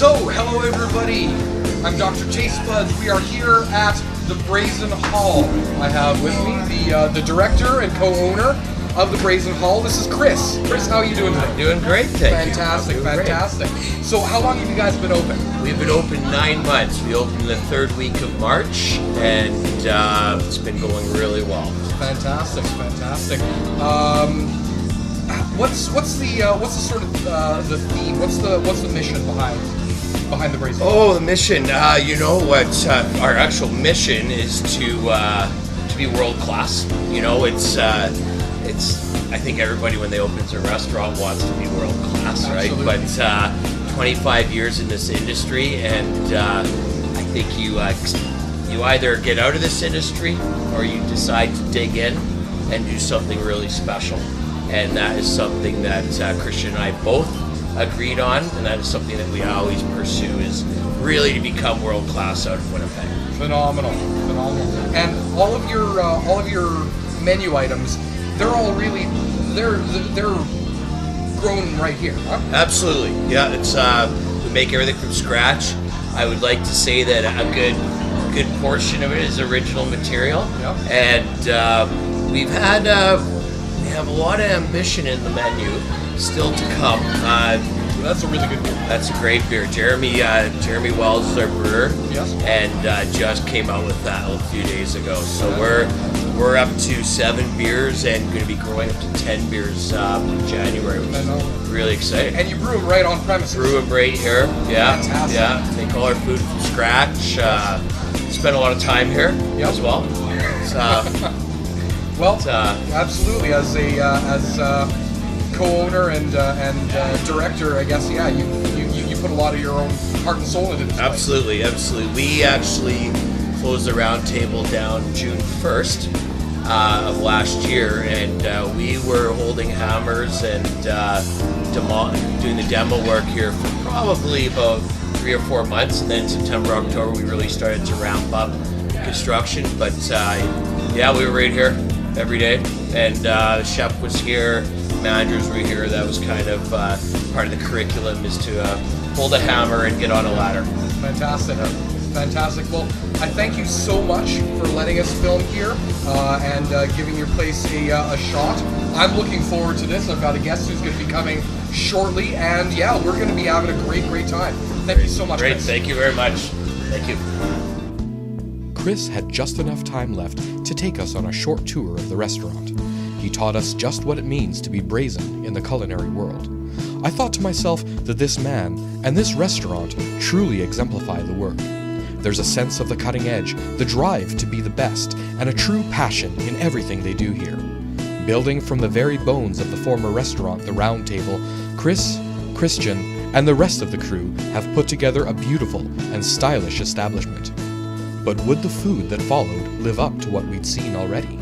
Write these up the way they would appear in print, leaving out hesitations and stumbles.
So, hello everybody. I'm Doctor Tastebuds. We are here at the Brazen Hall. I have with me the director and co-owner of the Brazen Hall. This is Kris. Kris, how are you doing today? Doing great, thank you. Fantastic. So, how long have you guys been open? We've been open 9 months. We opened the third week of March, and it's been going really well. Fantastic. What's the sort of the theme? What's the mission behind the Brazen Hall? Oh, the mission. You know what? Our actual mission is to be world class. You know, it's. I think everybody when they opens a restaurant wants to be world class, Absolutely. Right? But 25 years in this industry, and I think you either get out of this industry or you decide to dig in and do something really special. And that is something that Christian and I both agreed on, and that is something that we always pursue, is really to become world class out of Winnipeg. Phenomenal. And all of your menu items, they're all really they're grown right here, huh? Absolutely, yeah. It's we make everything from scratch. I would like to say that a good portion of it is original material, Yep. And we have a lot of ambition in the menu still to come. That's a really good beer. That's a great beer. Jeremy Wells is our brewer, Yes. and just came out with that a few days ago. So we're up to 7 beers and going to be growing up to 10 beers in January, which is really exciting. And you brew them right on premises. Brew them right here, yeah, Fantastic. yeah. Make all our food from scratch. Spend a lot of time here as well. It's, absolutely. As a co-owner and director, I guess, yeah, you put a lot of your own heart and soul into this. Absolutely. We actually closed the round table down June 1st of last year, and we were holding hammers and doing the demo work here for probably about 3 or 4 months, and then September, October, we really started to ramp up construction. But yeah, we were right here every day, and the chef was here, managers were here. That was kind of part of the curriculum, is to hold a hammer and get on a ladder. Fantastic. Well, I thank you so much for letting us film here and giving your place a shot. I'm looking forward to this. I've got a guest who's going to be coming shortly, and yeah, we're going to be having a great time. Thank you so much. Great, Kris. Thank you very much. Thank you. Kris had just enough time left to take us on a short tour of the restaurant. He taught us just what it means to be brazen in the culinary world. I thought to myself that this man and this restaurant truly exemplify the work. There's a sense of the cutting edge, the drive to be the best, and a true passion in everything they do here. Building from the very bones of the former restaurant, the Round Table, Kris, Christian, and the rest of the crew have put together a beautiful and stylish establishment. But would the food that followed live up to what we'd seen already?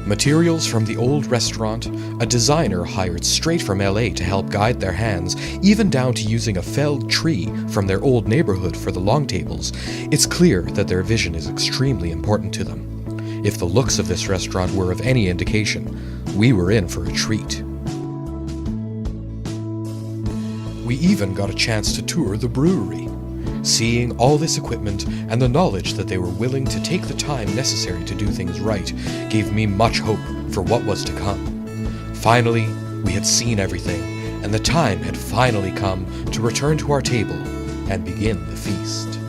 Materials from the old restaurant, a designer hired straight from LA to help guide their hands, even down to using a felled tree from their old neighborhood for the long tables. It's clear that their vision is extremely important to them. If the looks of this restaurant were of any indication, we were in for a treat. We even got a chance to tour the brewery. Seeing all this equipment and the knowledge that they were willing to take the time necessary to do things right gave me much hope for what was to come. Finally, we had seen everything, and the time had finally come to return to our table and begin the feast.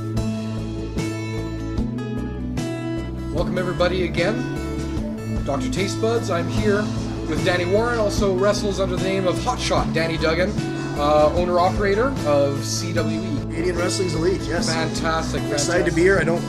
Welcome everybody again. Dr. Tastebuds. I'm here with Danny Warren, also wrestles under the name of Hotshot Danny Duggan, owner-operator of CWE. Canadian Wrestling's Elite, yes. Fantastic. Excited to be here. I don't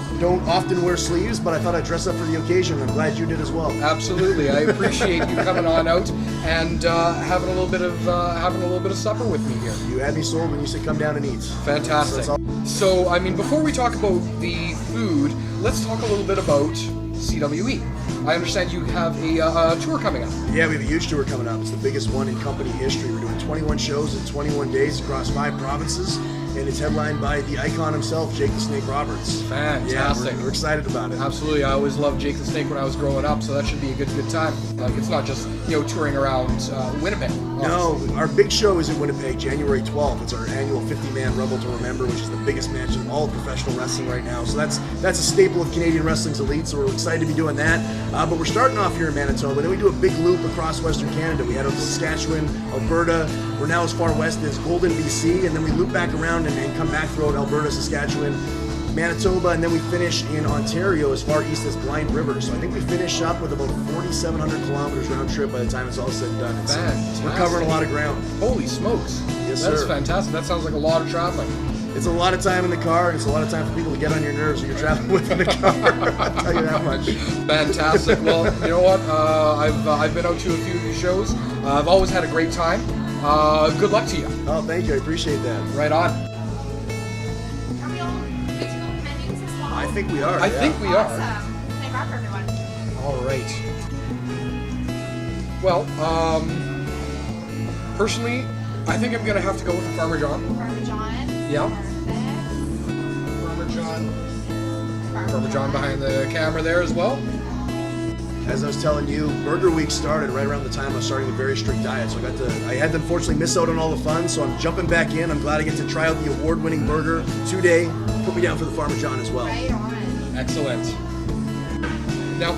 often wear sleeves, but I thought I'd dress up for the occasion. I'm glad you did as well. Absolutely. I appreciate you coming on out and having a little bit of supper with me here. You had me sold when you said come down and eat. Fantastic. So, I mean, before we talk about the food, let's talk a little bit about CWE. I understand you have a tour coming up. Yeah, we have a huge tour coming up. It's the biggest one in company history. We're doing 21 shows in 21 days across 5 provinces. and it's headlined by the icon himself, Jake the Snake Roberts. Fantastic. Yeah, we're excited about it. Absolutely. I always loved Jake the Snake when I was growing up, so that should be a good time. Like, it's not just, touring around Winnipeg. No, our big show is in Winnipeg, January 12th. It's our annual 50-man Rumble to Remember, which is the biggest match in all of professional wrestling right now. So that's a staple of Canadian wrestling's elite, so we're excited to be doing that. But we're starting off here in Manitoba, then we do a big loop across Western Canada. We head out to Saskatchewan, Alberta. We're now as far west as Golden, BC, and then we loop back around and come back throughout Alberta, Saskatchewan, Manitoba, and then we finish in Ontario as far east as Blind River. So I think we finish up with about 4,700 kilometers round trip by the time it's all said and done. Fantastic. We're covering a lot of ground. Holy smokes. Yes, That's sir. fantastic. That sounds like a lot of traveling. It's a lot of time in the car, and it's a lot of time for people to get on your nerves when you're traveling with in the car. I'll tell you that much. Fantastic. Well, you know what? I've been out to a few of these shows. I've always had a great time. Good luck to you. Oh, thank you. I appreciate that. Right on. Are we all good to go with menus as well? I think we are. I think we are. Awesome. Can I grab for everyone? All right. Well, personally, I think I'm gonna have to go with the Farmer Jon. Farmer Jon. Yeah. Perfect. Farmer Jon. Farmer Jon behind the camera there as well. As I was telling you, Burger Week started right around the time I was starting a very strict diet, so I had to unfortunately miss out on all the fun, so I'm jumping back in. I'm glad I get to try out the award-winning burger today. Put me down for the Farmer Jon as well. Right on. Excellent. Now,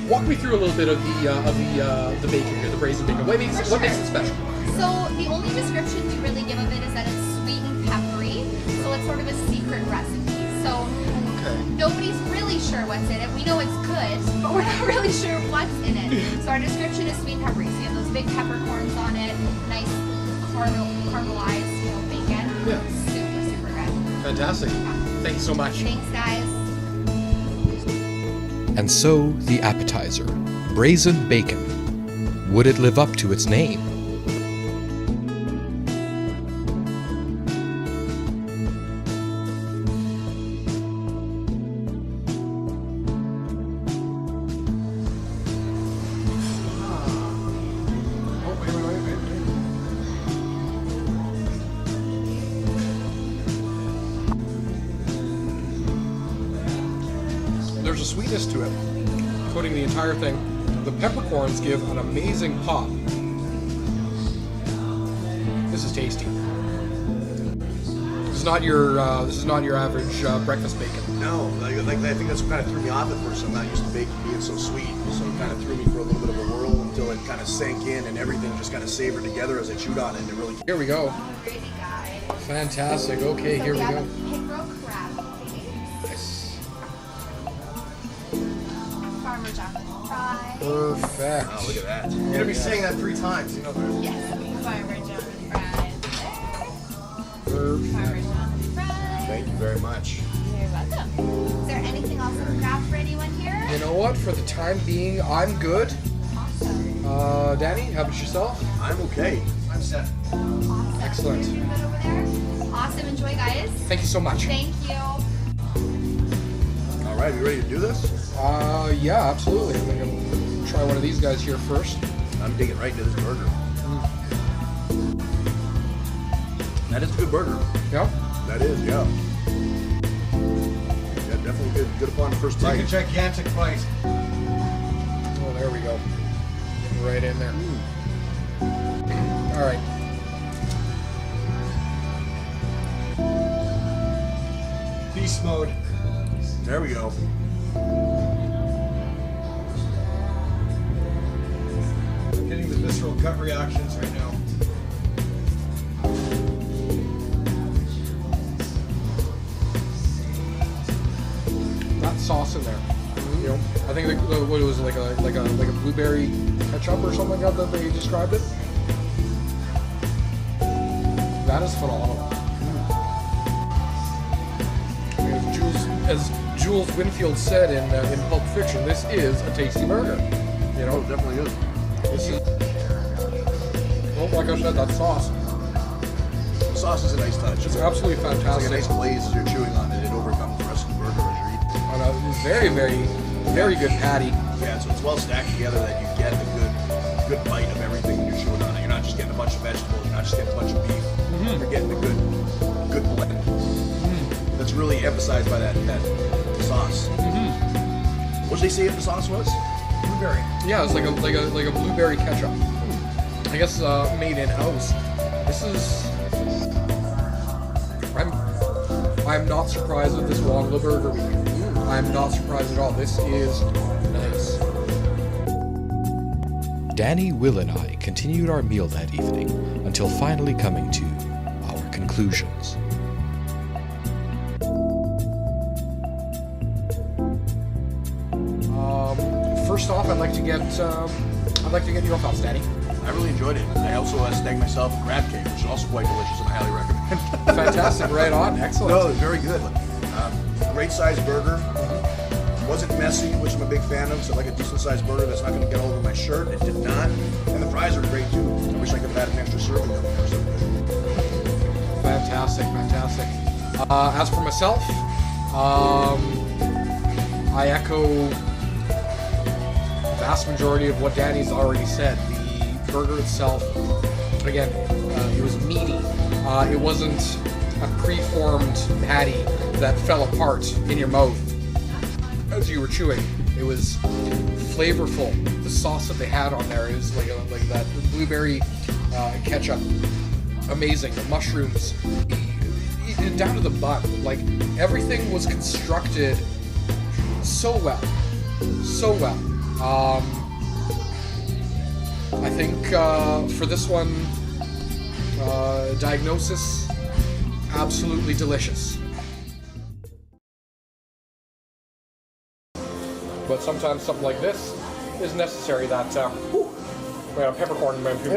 walk me through a little bit of the bacon here, the brazen bacon. What makes it special? So the only description we really give of it is that it's sweet and peppery. So it's sort of a secret recipe. So nobody's really sure what's in it. We know it's good, but we're not really sure what's in it. So our description is sweet and peppery. So you have those big peppercorns on it, nice caramelized, bacon. Yeah. Super, super good. Fantastic. Thank you so much. Thanks, guys. And so, the appetizer, brazen bacon. Would it live up to its name? There's a sweetness to it, coating the entire thing. The peppercorns give an amazing pop. This is tasty. This is not your average breakfast bacon. No, I think that's what kind of threw me off at first. I'm not used to bacon being so sweet, so it kind of threw me for a little bit of a whirl until it kind of sank in and everything just kind of savored together as I chewed on it. And it really. Here we go. Gravy guy. Fantastic. Okay, So here we have go. a pickerel crab cake. Farmer Jon fries. Perfect. Oh, look at that. You're gonna be saying that 3 times, Yes, Farmer Jon fries. Perfect. Farmer Jon fries. Thank you very much. You're welcome. Is there anything else I can grab for anyone here? You know what? For the time being, I'm good. Awesome. Danny, how about yourself? I'm okay. I'm set. Awesome. Excellent. You're good over there? Awesome. Enjoy, guys. Thank you so much. Thank you. All right, you ready to do this? Yeah, absolutely. I'm gonna try one of these guys here first. I'm digging right into this burger. That is a good burger. Yeah. That is, yeah. Yeah, definitely good upon first bite. gigantic bite. Oh, there we go. Getting right in there. All right. Beast mode. There we go. I'm getting the visceral gut reactions right now. That sauce in there. You know, I think what it was like a blueberry ketchup or something like that they described it. That is phenomenal. I mean, as Jules Winfield said in Pulp Fiction, this is a tasty burger. You know, Oh, it definitely is. this is. Well, like I said, that sauce. The sauce is a nice touch. It's absolutely It's like a fantastic. nice glaze as you're chewing on it. It overcomes the rest of the burger as you're eating. On a very, very, very good patty. Yeah, so it's well stacked together that you get a good bite of everything when you're chewing on it. You're not just getting a bunch of vegetables. You're not just getting a bunch of beef. You're getting a good blend. emphasized by that sauce. What did they say if the sauce was? Blueberry. Yeah, it's like a blueberry ketchup. I guess made in house. This is. I'm not surprised with this Wongla Burger Week. I'm not surprised at all. This is nice. Danny, Will, and I continued our meal that evening until finally coming to our conclusions. First off, I'd like to get your thoughts, Danny. I really enjoyed it. I also snagged myself a crab cake, which is also quite delicious and I highly recommend. Fantastic, right on, excellent. No, it was very good. Great sized burger. Wasn't messy, which I'm a big fan of. So like a decent sized burger that's not going to get all over my shirt. It did not. And the fries are great too. I wish I could have had an extra serving of them. Fantastic. As for myself, I echo the vast majority of what Danny's already said. The burger itself, again, it was meaty. It wasn't a preformed patty that fell apart in your mouth as you were chewing. It was flavorful. The sauce that they had on there is like that blueberry ketchup. Amazing. The mushrooms, down to the bun. Like everything was constructed so well. I think for this one, diagnosis, absolutely delicious. But sometimes something like this is necessary. That peppercorn in my teeth.